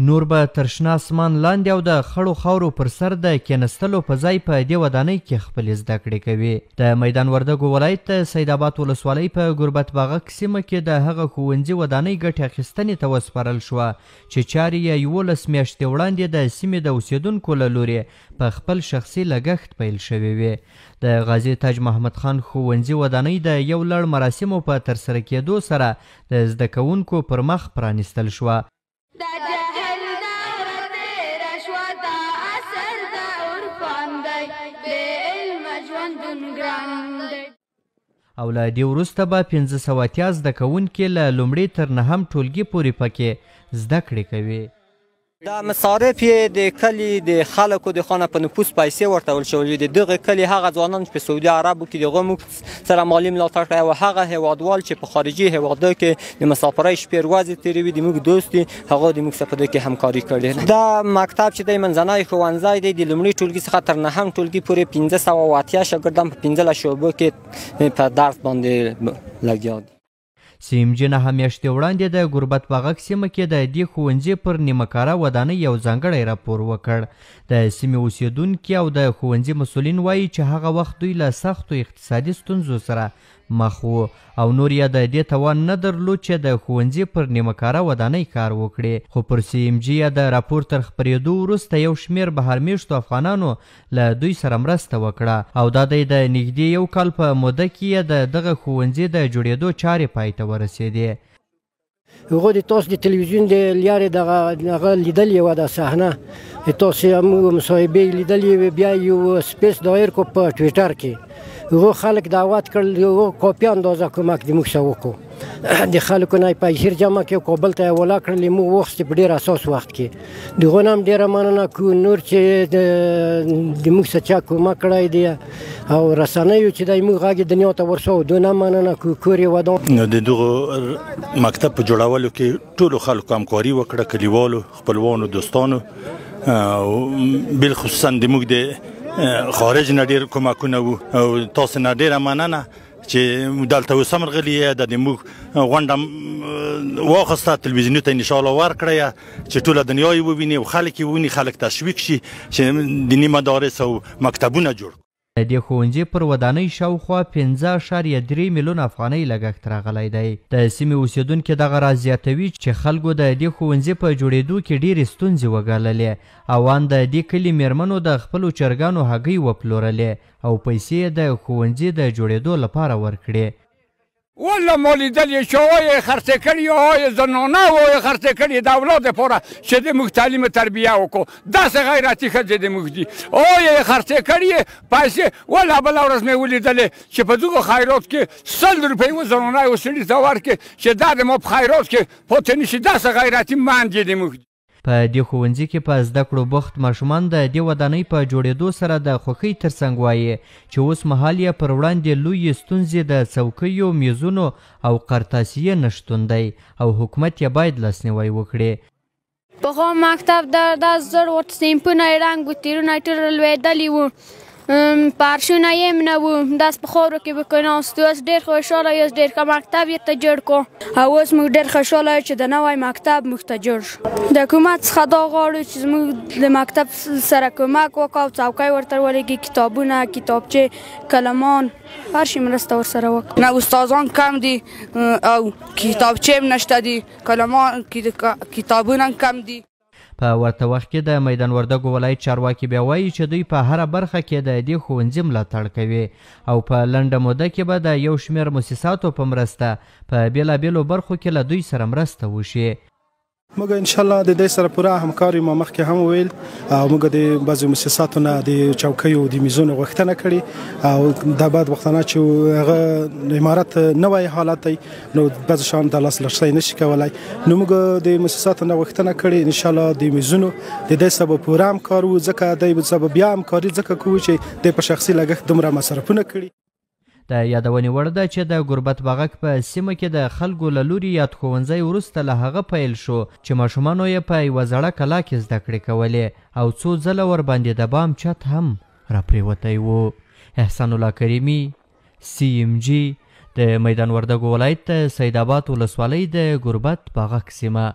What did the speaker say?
نور به تر شنه اسمان لاندې او د خړو خاورو پر سر د کېناستلو په ځای په دې ودانۍ کې خپلې زده کړې کوي. د میدان وردګو ولایت د سید آباد ولسوالۍ په ګربت باغک سیمه کې د هغه ښوونځي ودانۍ ګټې اخیستنې ته وسپارل شوه چې چارې یې 11 میاشتې وړاندې د سیمې د اوسېدونکو له لورې په خپل شخصي لګښت پیل شوې وې. د غازي تاج محمد خان ښوونځي ودانۍ د یو لړ مراسمو په ترسره کېدو سره د زده کوونکو پر مخ پرانیستل شوه. او له دې وروسته به 580 زده کوونکي له لومړي تر 9 ټولګي پورې پکې زده کړې کوي. دا مصارف یې د کلي د خلکو د خانه په نفوس پیسې ورکول شوي دي. دغه کلي هغه ځوانان چې په سعودي عربو کې د هغو موږ سره مالي ملاتړ کوي او هغه هیوادوال چې په خارجي هیوادو کې د مسافرۍ شپې ورځې تېروي د موږ دوست دي هغه د موږ سره په دې کې همکاري کړې. دا مکتب چې دی منځنی ښوونځی دی د لومړي ټولګي څخه تر 9 ټولګي پورې 580 شاګردان په 15 شعبو کې په درس باندې لګیا دي. سیمجي 9 میاشتې وړاندې د ګربت باغک سیمه کې د دې ښوونځي پر نیمه کاره ودانۍ یو ځانګړی راپور وکړ. د سیمې اوسېدونکي او د ښوونځي مسؤلین وایي چې هغه وخت دوی له سختو اقتصادي ستونزو سره مخ وو او نور یې د دې توان نه درلود چې د ښوونځي پر نیمه کاره ودانۍ کار وکړي. خو پر سیمجي د راپور تر خپرېدو وروسته یو شمېر بهرمیشتو افغانانو له دوی سره مرسته وکړه او دا دی د نږدې یو کال په موده کې یې د دغه ښوونځي د جوړېدو چارې پای ته ورسېدې. هغه د تاسو د تلویزیون د لارې دغه لیدلې وه دا صحنه تاسو هم مصاحبې لیدلې بیا یو سپیس دایر کو په ټویټر کې هغه خلک دعوت کړل هغه کاپي اندازه کومک د موږ سره وکړو د خلکو نه پیسې جمع کړو کابل ته یې ولا کړلې موږ واخیستې په ډېر اساس وخت کې د هغو نه هم ډېره مننه کوو نور چې د موږ سره چا کومک کړی دی او رسنیو چې دی موږ غږ دنیا ته ورسوو دونه مننه کوو کور یې ودان. د دغو مکتب په جوړولو کې ټولو خلکو همکاري وکړه کلیوالو خپلوانو دوستانو بالخصوصا د موږ د خارج نه ډېر کومکونه وو او تاسو نه ډېره مننه چې دلته اوس هم راغلي یې د موږ غونډه واخیسته تلویزیوني ته انشاءالله ورکړی چې ټوله دنیا یې وویني او خلک یې وویني خلک تشویق شي چې دیني مدارس او مکتبونه جوړ کړو. د دې ښوونځي پر ودانۍ شاوخوا 15.3 میلیون افغانۍ لګښت راغلی دی. د سیمې اوسېدونکي دغه راز زیاتوي چې خلکو د دې ښوونځي په جوړېدو کې ډېرې ستونزې وګاللې او ان د دې کلي میرمنو د خپلو چرګانو هګۍ وپلورلې او پیسې یې د ښوونځي د جوړېدو لپاره ورکړې. والله ما لیدل چې هغوی خرڅې کړي هغوی زنانه هغوی خرڅې کړي د اولاد لپاره چې د موږ تعلیم تربیه وکړو داسې غیرتي ښځې د موږ دي هغوی خرڅې کړي پیسې والله بله ورځ مې ولیدلې چې په دغو خیرات کې 100 روپۍ و زنانه یو سړي ته ورکړي چې دا د ما په خیرات کې پاتې نه شي داسې غیرتي میندې د موږ دي. په دې ښوونځي کې په زده کړو بوخت ماشومان د دې ودانۍ په جوړېدو سره د خوښۍ ترڅنګ وایي چې اوس مهال یې پر وړاندې لویې ستونزې د څوکیو میزونو او قرطاسیې نشتون دی او حکومت یې باید لاسنیوی وکړي. پخوا مکتب د زړ ورته سیمپونه یې رنګ و تیرونه یې ټول لوېدلي وو پارشونه یې هم نه وو داسې په خاورو کې به کېناستو اوس ډېر خوشحاله یو ډېر ښه مکتب یې ته جوړ کړو او اوس موږ ډېر خوشحاله یو چې د نوی مکتب موږ ته جوړ شو. د حکومت څخه دا غواړو چې زموږ د مکتب سره کومک وکړو او څوکۍ ورته ولګي کتابونه کتابچې قلمان هر شي مرسته ورسره وکړو. نه استادان کم دي او کتابچې هم نشته دي قلمان کتابونه هم کم دي. په ورته وخت کې د میدان وردګو ولایت چارواکي بیا وایي چې دوی په هره برخه کې د دې ښوونځي ملاتړ کوي او په لنډه موده کې به د یو شمېر مؤسساتو په مرسته په بېلابېلو برخو کې له دوی سره مرسته وشي. موږ انشاءالله د دې سره پوره همکاري ما مخکې هم ویل او موږ د بعضو مؤسساتو نه د چوکیو د میزونو غوښتنه کړې او دا بعد وختونه چې هغه عمارت نوی حالت دی نو بعضې شیان د لاسرسی نشي کولی نو موږ د مؤسساتو نه غوښتنه کړې انشاءالله د میزونو د دې سره به پوره همکار وو ځکه دی به بیا همکاري ځکه کوو چې دی په شخصي لګښت دومره مصرفونه کړي. د یادونې وړ ده چې د ګربت باغک په سیمه کې د خلکو له لوري یاد ښوونځی وروسته له هغه پیل شو چې ماشومانو یې په یوه زړه کلا کې زده کړې کولې او څو ځله ورباندې د بام چت هم راپرېوتی و. احسان الله کریمي CMG د میدان وردګو ولایت د سید آباد ولسوالۍ د ګربت باغک سیمه.